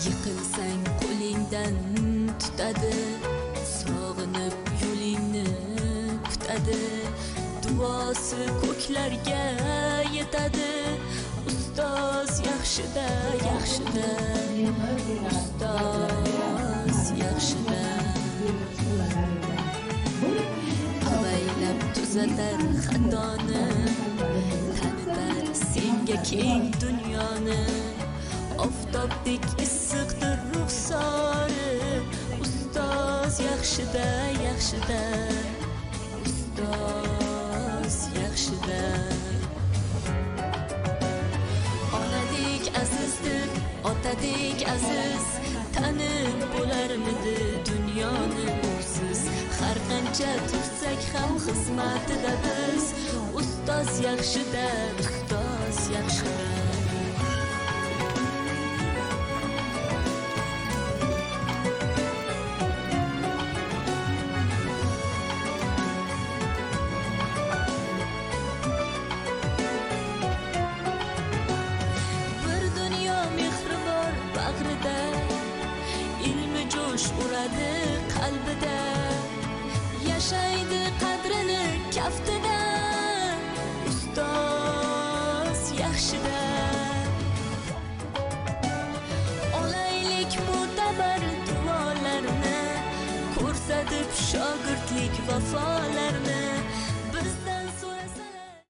Yiqilsang qo'lingdan tutadi, sog'inib yo'lingni kutadi, duosi ko'klarga yetadi. Ustoz yaxshida, yaxshida, ustoz yaxshida. Avaylab tuzatar xatoni, tanitar senga keng dunyoni. Oftobdek issiqdir ruxsori, ustoz yaxshida, yaxshida, ustoz yaxshida. Onadek azizdir, otadek aziz, tanib bo'larmidi dunyoni usiz. Har qancha tursak ham xizmatida biz, ustoz yaxshida, ustoz yaxshida. Ilmi jo'sh uradi qalbida, yashaydi qadrini kafti